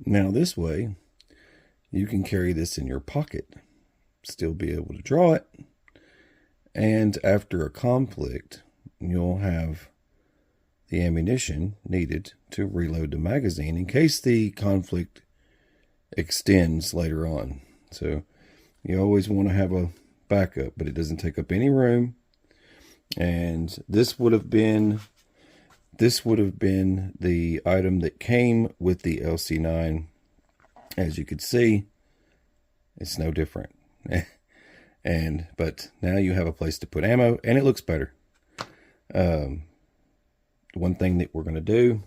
Now this way, you can carry this in your pocket, still be able to draw it, and after a conflict, you'll have the ammunition needed to reload the magazine in case the conflict extends later on. So you always want to have a backup, but it doesn't take up any room. And this would have been the item that came with the LC9. As you could see, it's no different. But now you have a place to put ammo, and it looks better. One thing that we're going to do,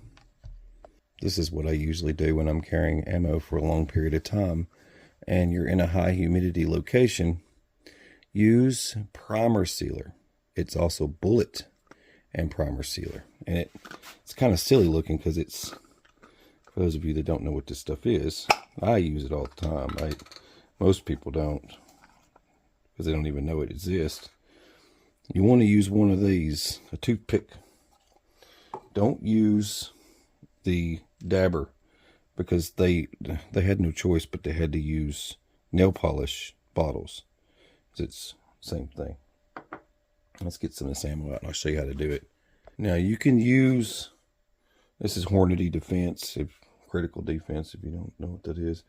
this is what I usually do when I'm carrying ammo for a long period of time, and you're in a high humidity location, use primer sealer. It's also bullet and primer sealer. And it's kind of silly looking because it's, for those of you that don't know what this stuff is, I use it all the time. Most people don't, because they don't even know it exists. You want to use one of these, a toothpick. Don't use the dabber, because they had no choice but they had to use nail polish bottles. It's the same thing. Let's get some of this ammo out and I'll show you how to do it. Now you can use, this is Hornady defense, critical defense, if you don't know what that is.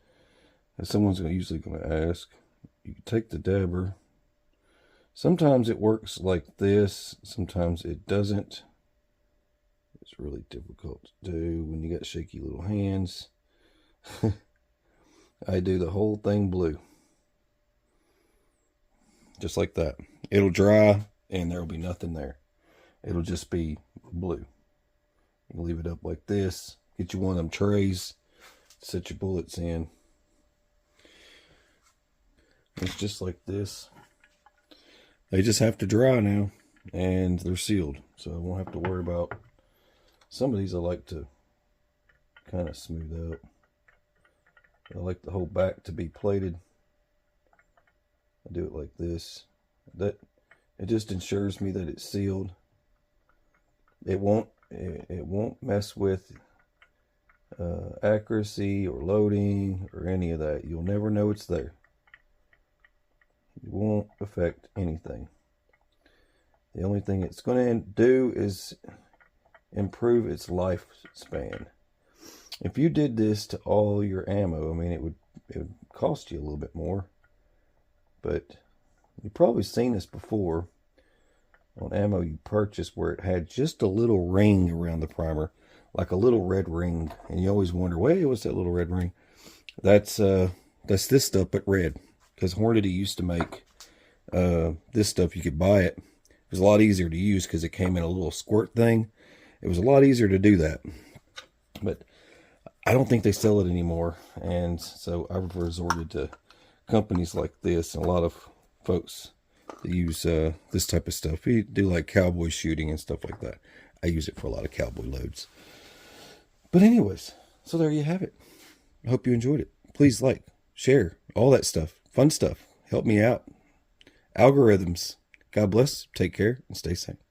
And someone's usually going to ask. You can take the dabber. Sometimes it works like this, sometimes it doesn't. It's really difficult to do when you got shaky little hands. I do the whole thing blue. Just like that. It'll dry and there'll be nothing there. It'll just be blue. You can leave it up like this. Get you one of them trays. Set your bullets in. It's just like this. They just have to dry now. And they're sealed. So I won't have to worry about. Some of these I like to kind of smooth out. I like the whole back to be plated. I do it like this. It just ensures me that it's sealed. It won't mess with accuracy or loading or any of that. You'll never know it's there. It won't affect anything. The only thing it's going to do is improve its lifespan. If you did this to all your ammo, I mean, it would cost you a little bit more. But you've probably seen this before on ammo you purchased where it had just a little ring around the primer, like a little red ring, and you always wonder, wait, what's that little red ring? That's this stuff, but red, because Hornady used to make this stuff. You could buy it. It was a lot easier to use because it came in a little squirt thing. It was a lot easier to do that, but I don't think they sell it anymore, and so I've resorted to companies like this, and a lot of folks that use this type of stuff. We do like cowboy shooting and stuff like that. I use it for a lot of cowboy loads. But anyways, so there you have it. I hope you enjoyed it. Please like, share, all that stuff. Fun stuff. Help me out. Algorithms. God bless. Take care and stay safe.